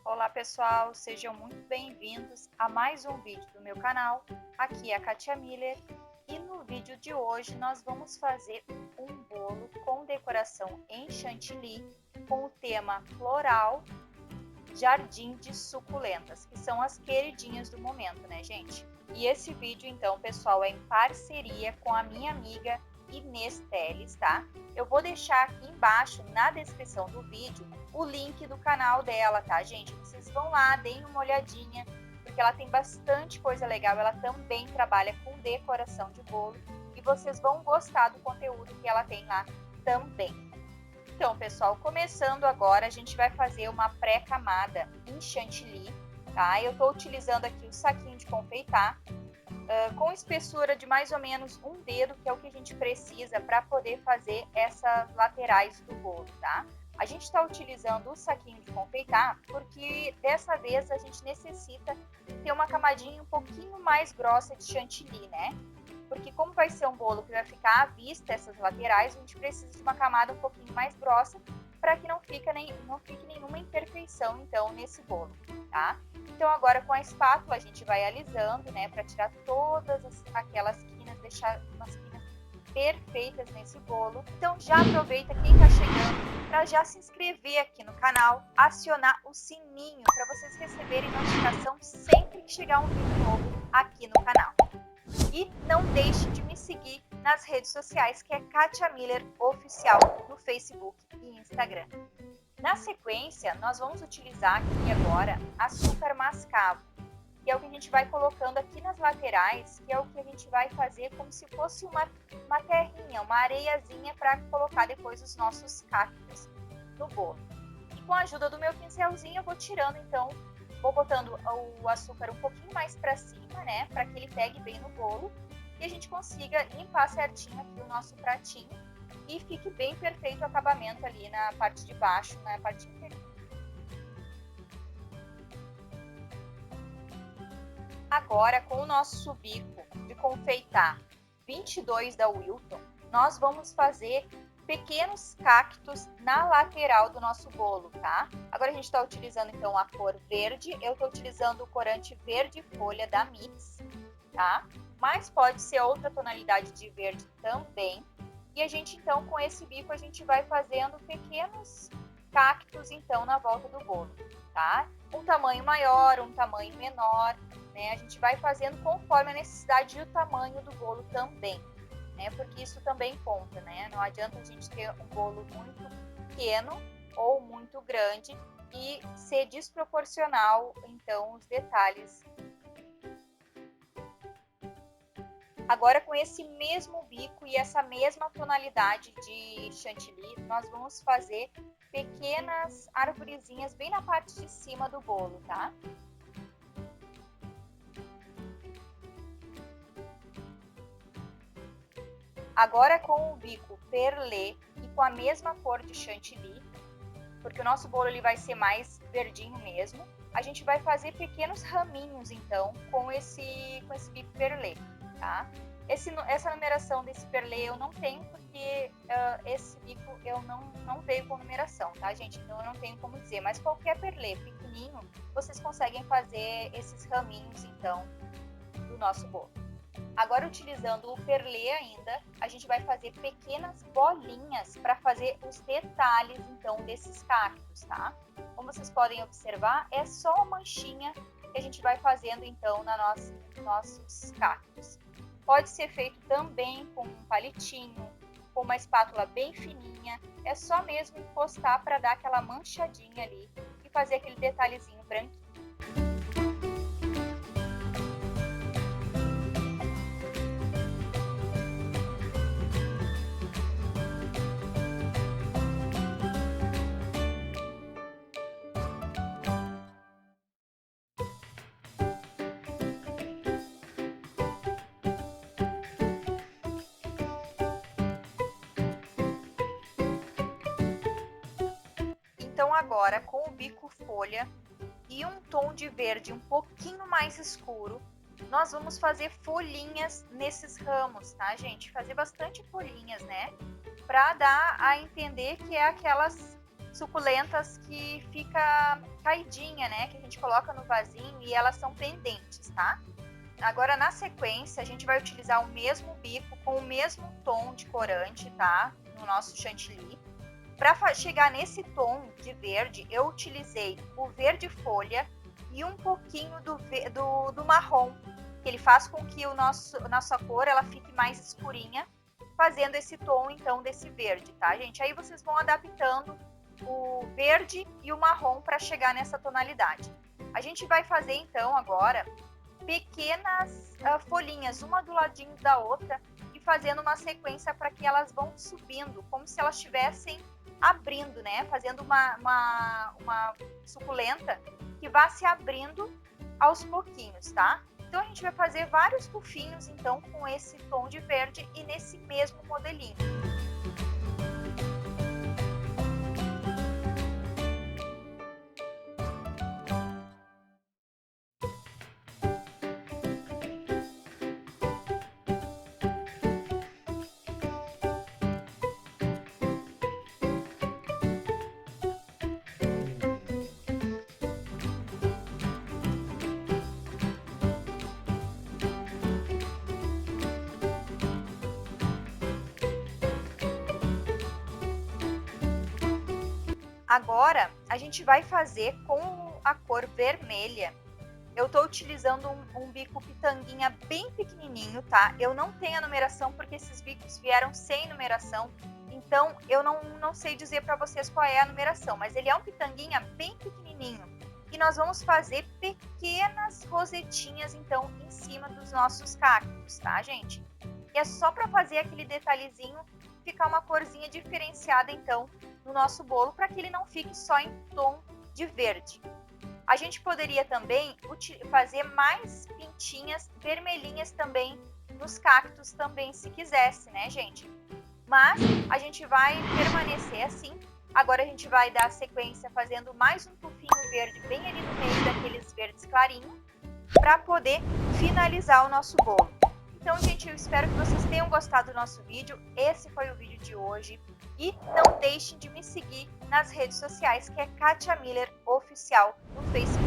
Olá pessoal, sejam muito bem-vindos a mais um vídeo do meu canal. Aqui é a Katia Miller e no vídeo de hoje nós vamos fazer um bolo com decoração em chantilly com o tema floral jardim de suculentas, que são as queridinhas do momento, né gente? E esse vídeo então pessoal é em parceria com a minha amiga Inês Teles, tá? Eu vou deixar aqui embaixo na descrição do vídeo o link do canal dela, tá, gente? Vocês vão lá, deem uma olhadinha, porque ela tem bastante coisa legal. Ela também trabalha com decoração de bolo e vocês vão gostar do conteúdo que ela tem lá também. Então, pessoal, começando agora, a gente vai fazer uma pré-camada em chantilly, tá? Eu tô utilizando aqui o saquinho de confeitar, com espessura de mais ou menos um dedo, que é o que a gente precisa para poder fazer essas laterais do bolo, tá? A gente está utilizando o saquinho de confeitar porque dessa vez a gente necessita ter uma camadinha um pouquinho mais grossa de chantilly, né? Porque como vai ser um bolo que vai ficar à vista essas laterais, a gente precisa de uma camada um pouquinho mais grossa para que não fique nenhuma imperfeição então nesse bolo, tá? Então agora com a espátula a gente vai alisando, né, para tirar todas aquelas quinas, deixar umas quinas perfeitas nesse bolo. Então já aproveita quem está chegando para já se inscrever aqui no canal, acionar o sininho para vocês receberem notificação sempre que chegar um vídeo novo aqui no canal. E não deixe de me seguir nas redes sociais, que é Katia Miller Oficial, no Facebook e Instagram. Na sequência, nós vamos utilizar aqui agora açúcar mascavo, que é o que a gente vai colocando aqui nas laterais, que é o que a gente vai fazer como se fosse uma terrinha, uma areiazinha para colocar depois os nossos cactos no bolo. E com a ajuda do meu pincelzinho, eu vou tirando então, vou botando o açúcar um pouquinho mais para cima, né, para que ele pegue bem no bolo e a gente consiga limpar certinho aqui o nosso pratinho e fique bem perfeito o acabamento ali na parte de baixo, na parte inferior. Agora, com o nosso bico de confeitar 22 da Wilton, nós vamos fazer pequenos cactos na lateral do nosso bolo, tá? Agora a gente está utilizando então a cor verde, eu estou utilizando o corante verde folha da Mix, tá? Mas pode ser outra tonalidade de verde também. E a gente então com esse bico a gente vai fazendo pequenos cactos então na volta do bolo, tá? Um tamanho maior, um tamanho menor, né? A gente vai fazendo conforme a necessidade e o tamanho do bolo também, né? Porque isso também conta, né? Não adianta a gente ter um bolo muito pequeno ou muito grande e ser desproporcional então os detalhes. Agora com esse mesmo bico e essa mesma tonalidade de chantilly, nós vamos fazer pequenas arvorezinhas bem na parte de cima do bolo, tá? Agora com o bico perlé e com a mesma cor de chantilly, porque o nosso bolo ele vai ser mais verdinho mesmo, a gente vai fazer pequenos raminhos então com esse bico perlé, tá? Essa numeração desse perlé eu não tenho porque esse bico eu não veio com numeração, tá gente? Então eu não tenho como dizer, mas qualquer perlé pequenininho vocês conseguem fazer esses raminhos então do nosso bolo. Agora, utilizando o perlé ainda, a gente vai fazer pequenas bolinhas para fazer os detalhes, então, desses cactos, tá? Como vocês podem observar, é só uma manchinha que a gente vai fazendo, então, nossos cactos. Pode ser feito também com um palitinho, com uma espátula bem fininha. É só mesmo encostar para dar aquela manchadinha ali e fazer aquele detalhezinho branquinho. Então agora com o bico folha e um tom de verde um pouquinho mais escuro, nós vamos fazer folhinhas nesses ramos, tá gente? Fazer bastante folhinhas, né? Para dar a entender que é aquelas suculentas que fica caidinha, né? Que a gente coloca no vasinho e elas são pendentes, tá? Agora, na sequência, a gente vai utilizar o mesmo bico com o mesmo tom de corante, tá? No nosso chantilly. Para chegar nesse tom de verde, eu utilizei o verde folha e um pouquinho do marrom, que ele faz com que nossa cor ela fique mais escurinha, fazendo esse tom, então, desse verde, tá, gente? Aí vocês vão adaptando o verde e o marrom para chegar nessa tonalidade. A gente vai fazer, então, agora pequenas folhinhas, uma do ladinho da outra, e fazendo uma sequência para que elas vão subindo, como se elas estivessem abrindo, né? Fazendo uma suculenta que vá se abrindo aos pouquinhos, tá? Então a gente vai fazer vários tufinhos, então, com esse tom de verde e nesse mesmo modelinho. Agora, a gente vai fazer com a cor vermelha. Eu tô utilizando um bico pitanguinha bem pequenininho, tá? Eu não tenho a numeração porque esses bicos vieram sem numeração, então eu não sei dizer para vocês qual é a numeração, mas ele é um pitanguinha bem pequenininho. E nós vamos fazer pequenas rosetinhas, então, em cima dos nossos cactos, tá, gente? E é só para fazer aquele detalhezinho, ficar uma corzinha diferenciada, então, no nosso bolo, para que ele não fique só em tom de verde. A gente poderia também fazer mais pintinhas vermelhinhas também nos cactos também, se quisesse, né, gente? Mas a gente vai permanecer assim. Agora a gente vai dar sequência fazendo mais um tufinho verde bem ali no meio daqueles verdes clarinhos, para poder finalizar o nosso bolo. Então, gente, eu espero que vocês tenham gostado do nosso vídeo. Esse foi o vídeo de hoje. E não deixem de me seguir nas redes sociais, que é Katia Miller Oficial no Facebook.